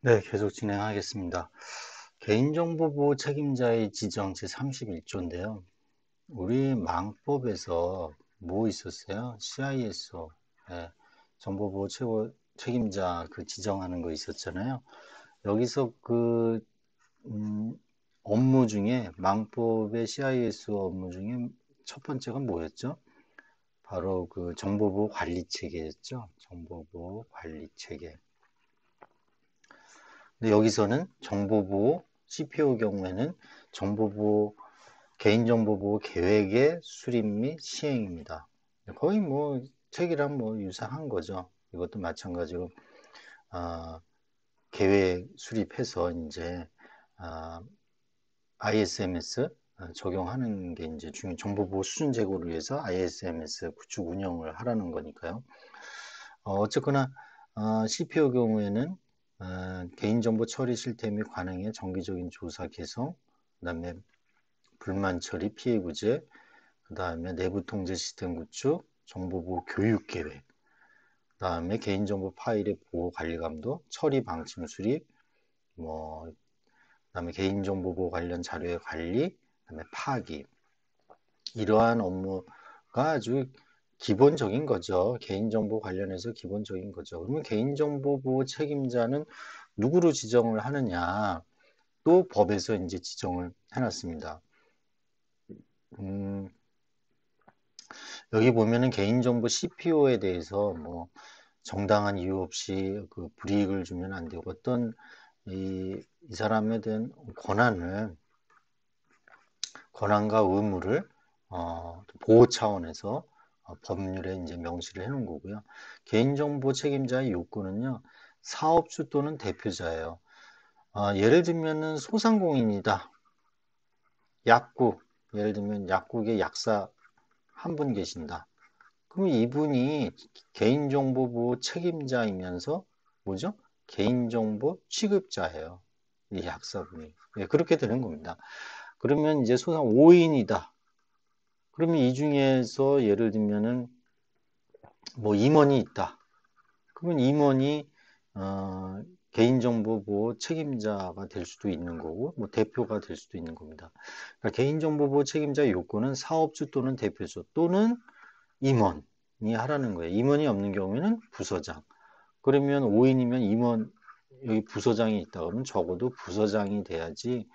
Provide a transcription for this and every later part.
네, 계속 진행하겠습니다. 개인정보보호 책임자의 지정 제31조인데요. 우리 망법에서 뭐 있었어요? CISO, 정보보호 책임자 그 지정하는 거 있었잖아요. 여기서 음, 업무 중에 망법의 CISO 업무 중에 첫 번째가 뭐였죠? 바로 그 정보보호 관리 체계였죠. 정보보호 관리 체계. 근데 여기서는 정보보호, CPO 경우에는 정보보호, 개인정보보호 계획의 수립 및 시행입니다. 거의 뭐 책이랑 뭐 유사한 거죠. 이것도 마찬가지로 아, 계획 수립해서 이제 ISMS 적용하는 게 이제 중요 정보보호 수준 제고를 위해서 ISMS 구축 운영을 하라는 거니까요. 어쨌거나 CPO 경우에는 개인정보 처리 실태 및 관행의 정기적인 조사 개선, 그다음에 불만 처리 피해 구제, 그다음에 내부 통제 시스템 구축, 정보보호 교육 계획, 그다음에 개인정보 파일의 보호 관리 감독, 처리 방침 수립, 뭐 그다음에 개인정보 보호 관련 자료의 관리, 그다음에 파기 이러한 업무가 아주 기본적인 거죠. 개인정보 관련해서 기본적인 거죠. 그러면 개인정보 보호 책임자는 누구로 지정을 하느냐? 또 법에서 이제 지정을 해놨습니다. 음, 여기 보면은 개인정보 CPO에 대해서 뭐 정당한 이유 없이 그 불이익을 주면 안 되고 어떤 이 사람에 대한 권한과 의무를 보호 차원에서 법률에 이제 명시를 해놓은 거고요. 개인정보 책임자의 요건은요, 사업주 또는 대표자예요. 예를 들면은 소상공인이다. 약국, 예를 들면 약국의 약사 한 분 계신다. 그럼 이분이 개인정보보호 책임자이면서 뭐죠? 개인정보 취급자예요. 이 약사분이. 예, 그렇게 되는 겁니다. 그러면 이제 소상 5인이다. 그러면 이 중에서 예를 들면은 뭐 임원이 있다. 그러면 임원이 개인정보보호 책임자가 될 수도 있는 거고, 뭐 대표가 될 수도 있는 겁니다. 그러니까 개인정보보호 책임자 요건은 사업주 또는 대표자 또는 임원이 하라는 거예요. 임원이 없는 경우에는 부서장. 그러면 5인이면 임원, 여기 부서장이 있다 그러면 적어도 부서장이 돼야지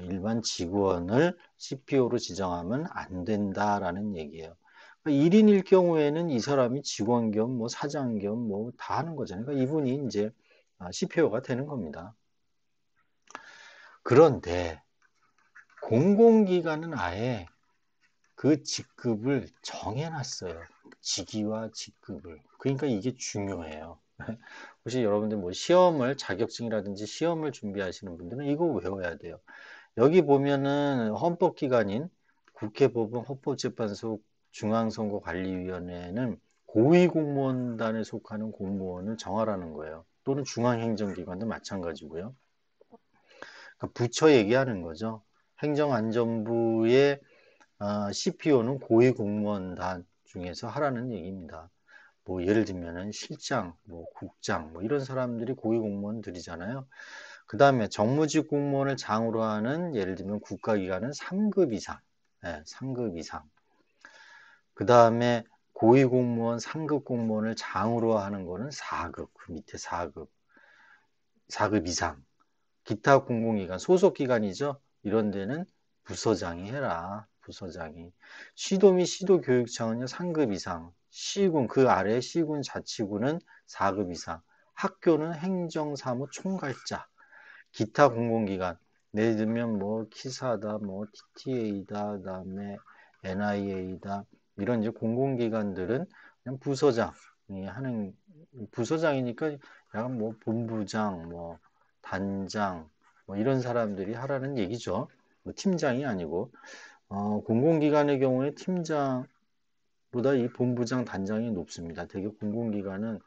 일반 직원을 CPO로 지정하면 안 된다라는 얘기예요. 1인일 경우에는 이 사람이 직원 겸 뭐 사장 겸 뭐 다 하는 거잖아요. 그러니까 이분이 이제 CPO가 되는 겁니다. 그런데 공공기관은 아예 그 직급을 정해놨어요. 직위와 직급을. 그러니까 이게 중요해요. 혹시 여러분들 뭐 시험을 자격증이라든지 시험을 준비하시는 분들은 이거 외워야 돼요. 여기 보면은 헌법기관인 국회, 법원, 헌법재판소, 중앙선거관리위원회는 고위공무원단에 속하는 공무원을 정하라는 거예요. 또는 중앙행정기관도 마찬가지고요. 그러니까 부처 얘기하는 거죠. 행정안전부의 CPO는 고위공무원단 중에서 하라는 얘기입니다. 뭐 예를 들면은 실장, 뭐 국장, 뭐 이런 사람들이 고위공무원들이잖아요. 그 다음에 정무직 공무원을 장으로 하는 예를 들면 국가기관은 3급 이상, 3급 이상. 그 다음에 고위공무원, 3급 공무원을 장으로 하는 거는 4급, 그 밑에 4급, 4급 이상. 기타 공공기관, 소속기관이죠. 이런 데는 부서장이 해라. 부서장이. 시도 및 시도교육청은요, 3급 이상. 시군, 그 아래 시군 자치구는 4급 이상. 학교는 행정사무 총괄자. 기타 공공기관. 예를 들면 뭐 키사다, 뭐 TTA다, 그다음에 NIA다. 이런 이제 공공기관들은 그냥 부서장이 하는 부서장이니까 약간 뭐 본부장, 뭐 단장, 뭐 이런 사람들이 하라는 얘기죠. 뭐 팀장이 아니고 공공기관의 경우에 팀장보다 이 본부장, 단장이 높습니다. 되게 공공기관은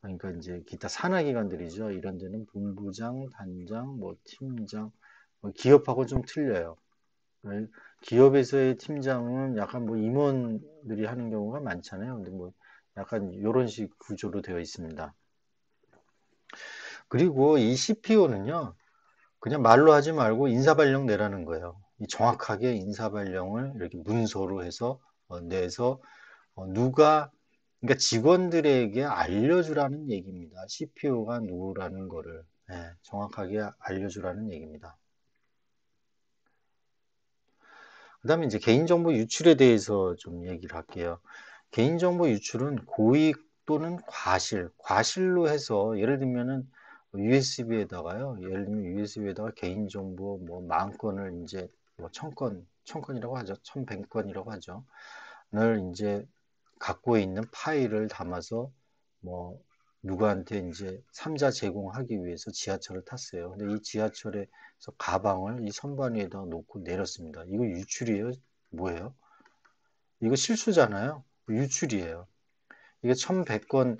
그러니까 이제 기타 산하기관들이죠. 이런 데는 본부장, 단장, 뭐 팀장, 뭐 기업하고 좀 틀려요. 기업에서의 팀장은 약간 뭐 임원들이 하는 경우가 많잖아요. 근데 뭐 약간 이런 식 구조로 되어 있습니다. 그리고 이 CPO는요, 그냥 말로 하지 말고 인사발령 내라는 거예요. 이 정확하게 인사발령을 이렇게 문서로 해서 내서 누가 그러니까 직원들에게 알려주라는 얘기입니다. CPO가 누구라는 거를 정확하게 알려주라는 얘기입니다. 그 다음에 이제 개인정보 유출에 대해서 좀 얘기를 할게요. 개인정보 유출은 고의 또는 과실로 해서 예를 들면은 USB에다가요. 예를 들면 USB에다가 개인정보 뭐 10,000건을 이제 뭐 1,000건이라고 하죠. 1,100건이라고 하죠. 를 이제 갖고 있는 파일을 담아서 뭐 누구한테 이제 삼자 제공하기 위해서 지하철을 탔어요. 근데 이 지하철에서 가방을 이 선반 위에다 놓고 내렸습니다. 이거 유출이에요? 뭐예요? 이거 실수잖아요. 유출이에요. 이게 1,100건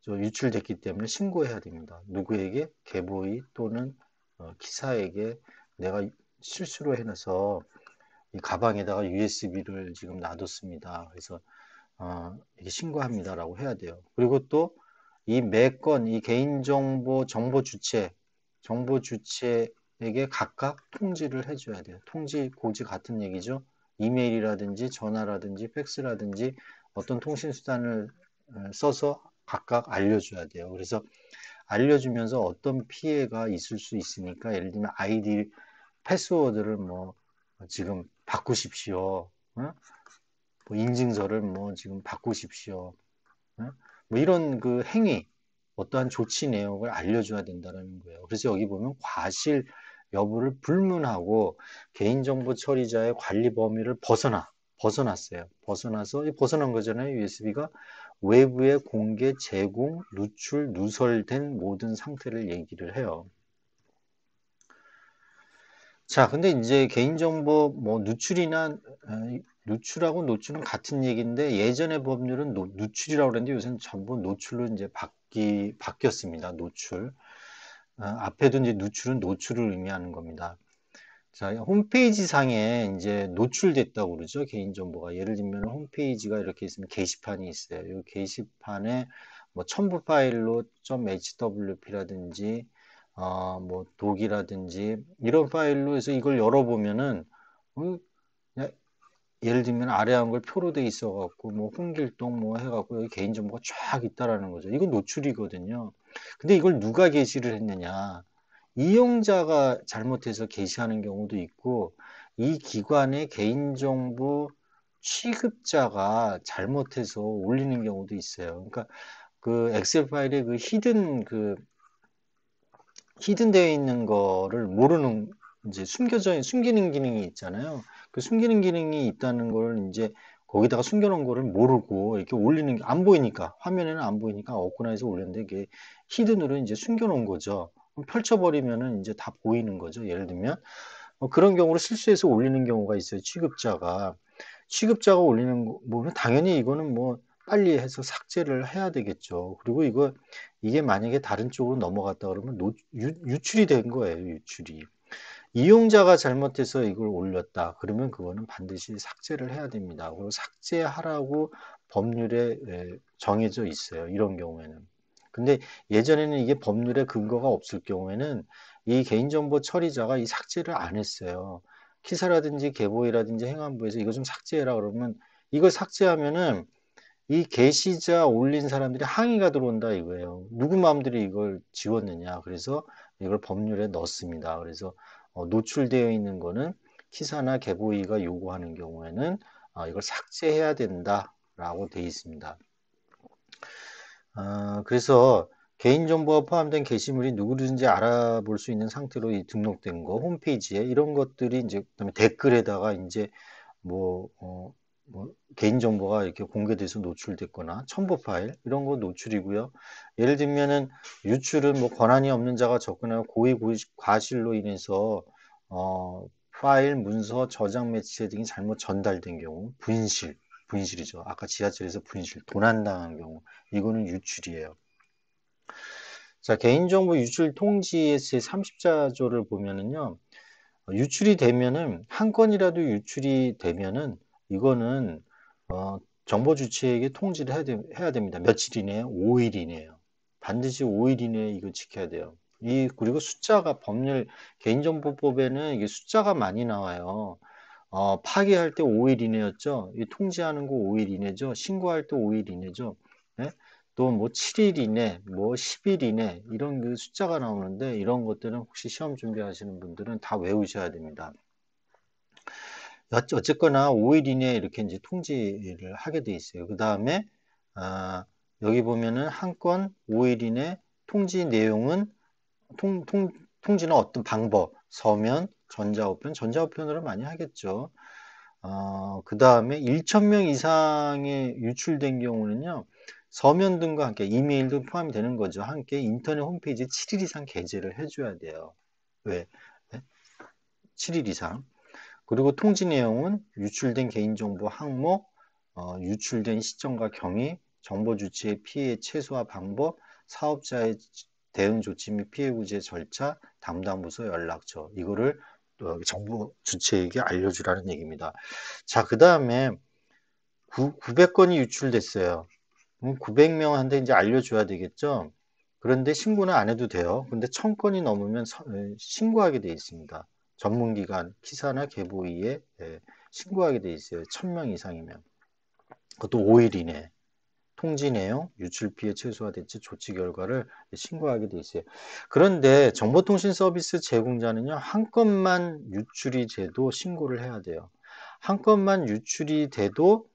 유출됐기 때문에 신고해야 됩니다. 누구에게? 계보의 또는 기사에게 내가 실수로 해놔서 이 가방에다가 USB를 지금 놔뒀습니다. 그래서 이게 신고합니다라고 해야 돼요. 그리고 또 이 매건, 이 개인정보 정보 주체에게 각각 통지를 해줘야 돼요. 통지 고지 같은 얘기죠. 이메일이라든지 전화라든지 팩스라든지 어떤 통신수단을 써서 각각 알려줘야 돼요. 그래서 알려주면서 어떤 피해가 있을 수 있으니까 예를 들면 아이디 패스워드를 뭐 지금 바꾸십시오. 어? 뭐 인증서를 뭐 지금 바꾸십시오. 어? 뭐 이런 그 행위, 어떠한 조치 내역을 알려줘야 된다는 거예요. 그래서 여기 보면 과실 여부를 불문하고 개인정보 처리자의 관리 범위를 벗어났어요. 벗어난 거잖아요. USB가 외부에 공개, 제공, 누출, 누설된 모든 상태를 얘기를 해요. 자, 근데 이제 개인정보 뭐 누출하고 노출은 같은 얘기인데 예전의 법률은 누출이라고 그랬는데 요새는 전부 노출로 이제 바뀌었습니다. 노출. 앞에도 이제 누출은 노출을 의미하는 겁니다. 자, 홈페이지 상에 이제 노출됐다고 그러죠. 개인정보가. 예를 들면 홈페이지가 이렇게 있으면 게시판이 있어요. 이 게시판에 뭐 첨부 파일로 .hwp라든지 뭐 독이라든지 이런 파일로 해서 이걸 열어보면은 그냥 예를 들면 아래 한 걸 표로 돼 있어 갖고 뭐 홍길동 뭐 해갖고 여기 개인정보가 쫙 있다라는 거죠. 이건 노출이거든요. 근데 이걸 누가 게시를 했느냐? 이용자가 잘못해서 게시하는 경우도 있고 이 기관의 개인정보 취급자가 잘못해서 올리는 경우도 있어요. 그러니까 그 엑셀 파일에 그 히든되어 있는 거를 모르는 이제 숨기는 기능이 있잖아요. 그 숨기는 기능이 있다는 걸 이제 거기다가 숨겨놓은 거를 모르고 이렇게 올리는 게 안 보이니까 화면에는 안 보이니까 없구나 해서 올렸는데 이게 히든으로 이제 숨겨놓은 거죠. 펼쳐버리면은 이제 다 보이는 거죠. 예를 들면 그런 경우로 실수해서 올리는 경우가 있어요. 취급자가 올리는 거 보면 당연히 이거는 뭐 빨리 해서 삭제를 해야 되겠죠. 그리고 이게 만약에 다른 쪽으로 넘어갔다 그러면 유출이 된 거예요. 유출이. 이용자가 잘못해서 이걸 올렸다. 그러면 그거는 반드시 삭제를 해야 됩니다. 그리고 삭제하라고 법률에 정해져 있어요. 이런 경우에는. 근데 예전에는 이게 법률에 근거가 없을 경우에는 이 개인정보 처리자가 이 삭제를 안 했어요. 키사라든지 계보이라든지 행안부에서 이거 좀 삭제해라 그러면 이걸 삭제하면은 이 게시자 올린 사람들이 항의가 들어온다 이거예요. 누구 마음대로 이걸 지웠느냐. 그래서 이걸 법률에 넣습니다. 그래서 노출되어 있는 거는 키사나 계보이가 요구하는 경우에는 이걸 삭제해야 된다라고 되어 있습니다. 그래서 개인정보가 포함된 게시물이 누구든지 알아볼 수 있는 상태로 등록된 거 홈페이지에 이런 것들이 이제 그다음에 댓글에다가 이제 뭐, 뭐 개인정보가 이렇게 공개돼서 노출됐거나 첨부 파일 이런 거 노출이고요. 예를 들면은 유출은 뭐 권한이 없는 자가 접근하여 고의 과실로 인해서 파일, 문서, 저장 매체 등이 잘못 전달된 경우 분실이죠. 아까 지하철에서 도난당한 경우 이거는 유출이에요. 자, 개인정보 유출 통지의 제30자조를 보면은요. 유출이 되면은 한 건이라도 유출이 되면은 이거는 정보 주체에게 통지를 해야 됩니다. 며칠 이내에 5일 이내에요. 반드시 5일 이내에 이거 지켜야 돼요. 그리고 숫자가 개인정보법에는 이게 숫자가 많이 나와요. 파기할 때 5일 이내였죠. 통지하는 거 5일 이내죠. 신고할 때 5일 이내죠. 네? 또 뭐 7일 이내, 뭐 10일 이내 이런 그 숫자가 나오는데 이런 것들은 혹시 시험 준비하시는 분들은 다 외우셔야 됩니다. 어쨌거나 5일 이내에 이렇게 이제 통지를 하게 돼 있어요. 그 다음에 여기 보면은 한 건 5일 이내 통지 내용은 통지는 어떤 방법, 서면, 전자우편으로 많이 하겠죠. 그 다음에 1,000명 이상의 유출된 경우는요, 서면 등과 함께 이메일도 포함이 되는 거죠. 함께 인터넷 홈페이지에 7일 이상 게재를 해줘야 돼요. 왜? 네? 7일 이상. 그리고 통지 내용은 유출된 개인정보 항목, 유출된 시점과 경위, 정보 주체의 피해 최소화 방법, 사업자의 대응 조치 및 피해 구제 절차, 담당 부서 연락처. 이거를 정보 주체에게 알려주라는 얘기입니다. 자, 그 다음에 900건이 유출됐어요. 900명한테 이제 알려줘야 되겠죠? 그런데 신고는 안 해도 돼요. 근데 1000건이 넘으면 신고하게 돼 있습니다. 전문기관, 키사나 계보위에 신고하게 돼 있어요. 1000명 이상이면. 그것도 5일 이내. 통지 내용, 유출 피해 최소화됐지 조치 결과를 신고하게 돼 있어요. 그런데 정보통신 서비스 제공자는요, 한 건만 유출이 돼도 신고를 해야 돼요. 한 건만 유출이 돼도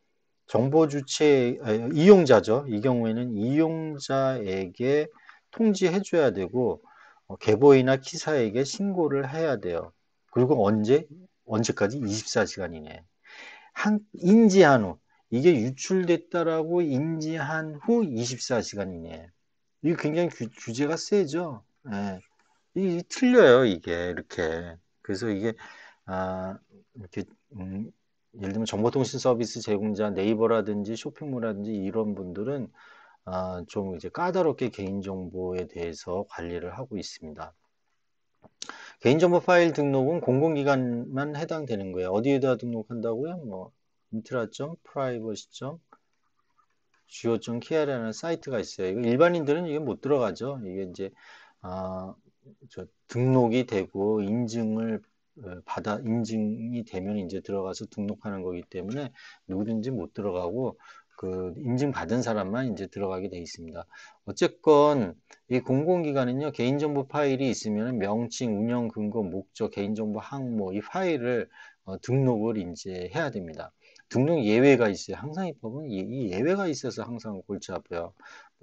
정보 주체 이용자죠. 이 경우에는 이용자에게 통지해줘야 되고 계보이나 키사에게 신고를 해야 돼요. 그리고 언제까지? 24시간 이내. 인지한 후 이게 유출됐다라고 인지한 후 24시간 이내. 이게 굉장히 규제가 세죠. 예. 이게 틀려요, 이게 이렇게. 그래서 이게 이렇게 예를 들면 정보통신 서비스 제공자 네이버라든지 쇼핑몰이라든지 이런 분들은 좀 이제 까다롭게 개인정보에 대해서 관리를 하고 있습니다. 개인정보 파일 등록은 공공기관만 해당되는 거예요. 어디에다 등록한다고요? 뭐 intra.privacy.go.kr이라는 사이트가 있어요. 이거 일반인들은 이게 못 들어가죠. 이게 이제 등록이 되고 인증이 되면 이제 들어가서 등록하는 거기 때문에 누구든지 못 들어가고 그 인증받은 사람만 이제 들어가게 돼 있습니다. 어쨌건 이 공공기관은요, 개인정보 파일이 있으면 명칭, 운영 근거, 목적, 개인정보 항목 이 파일을 등록을 이제 해야 됩니다. 등록 예외가 있어요. 항상 이 법은 이 예외가 있어서 항상 골치 아파요.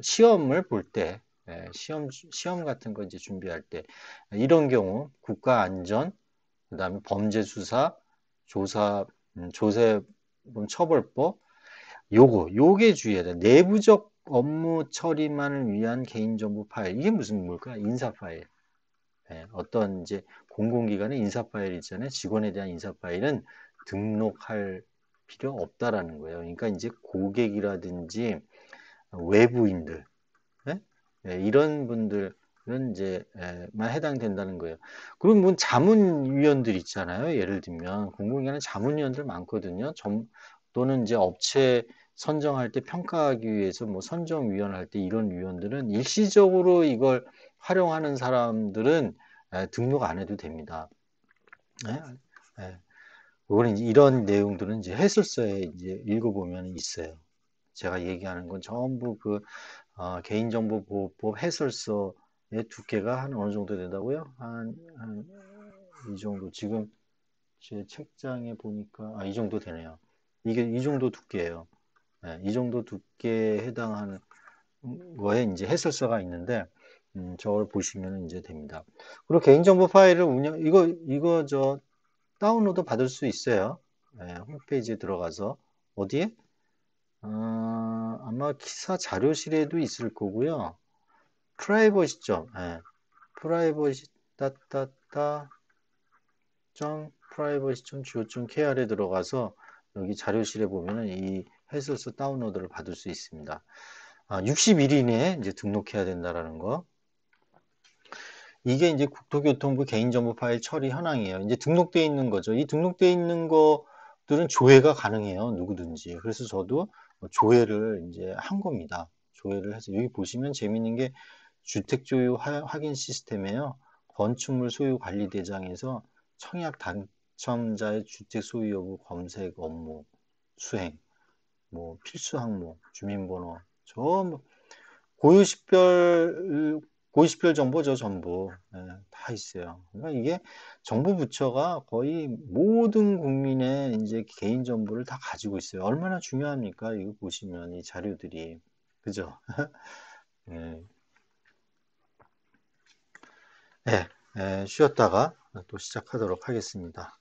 시험을 볼 때, 시험 같은 거 이제 준비할 때 이런 경우 국가안전, 그다음에 범죄수사, 조세범처벌법 요게 주의해야 돼. 내부적 업무 처리만을 위한 개인정보 파일. 이게 뭘까? 인사 파일. 어떤 이제 공공기관의 인사 파일 있잖아요. 직원에 대한 인사 파일은 등록할 필요 없다라는 거예요. 그러니까 이제 고객이라든지 외부인들, 이런 분들은 이제 만 해당된다는 거예요. 그럼 뭐 자문위원들 있잖아요. 예를 들면 공공기관에 자문위원들 많거든요. 또는 이제 업체 선정할 때 평가하기 위해서 뭐 선정위원 할 때 이런 위원들은 일시적으로 이걸 활용하는 사람들은 등록 안 해도 됩니다. 그거는 이런 내용들은 이제 해설서에 이제 읽어보면 있어요. 제가 얘기하는 건 전부 개인정보보호법 해설서의 두께가 한 어느 정도 된다고요? 한 이 정도. 지금 제 책장에 보니까 이 정도 되네요. 이게 이 정도 두께예요. 이 정도 두께에 해당하는 거에 이제 해설서가 있는데 저걸 보시면 이제 됩니다. 그리고 개인정보 파일을 이거 다운로드 받을 수 있어요. 홈페이지에 들어가서 어디에? 아마 기사 자료실에도 있을 거고요. 프라이버시 privacy.go.kr에 들어가서 여기 자료실에 보면은 이 해설서 다운로드를 받을 수 있습니다. 60일 이내에 이제 등록해야 된다라는 거. 이게 이제 국토교통부 개인정보 파일 처리 현황이에요. 이제 등록되어 있는 거죠. 이 등록되어 있는 것들은 조회가 가능해요. 누구든지. 그래서 저도 조회를 이제 한 겁니다. 조회를 해서 여기 보시면 재미있는 게 주택조유 확인 시스템에요. 건축물 소유 관리 대장에서 청약 당첨자의 주택 소유 여부 검색 업무 수행, 뭐 필수 항목, 주민번호, 저 고유식별 고유식별 정보죠, 전부. 예, 다 있어요. 그러니까 이게 정부 부처가 거의 모든 국민의 이제 개인 정보를 다 가지고 있어요. 얼마나 중요합니까? 이거 보시면 이 자료들이. 그죠? 예, 예, 쉬었다가 또 시작하도록 하겠습니다.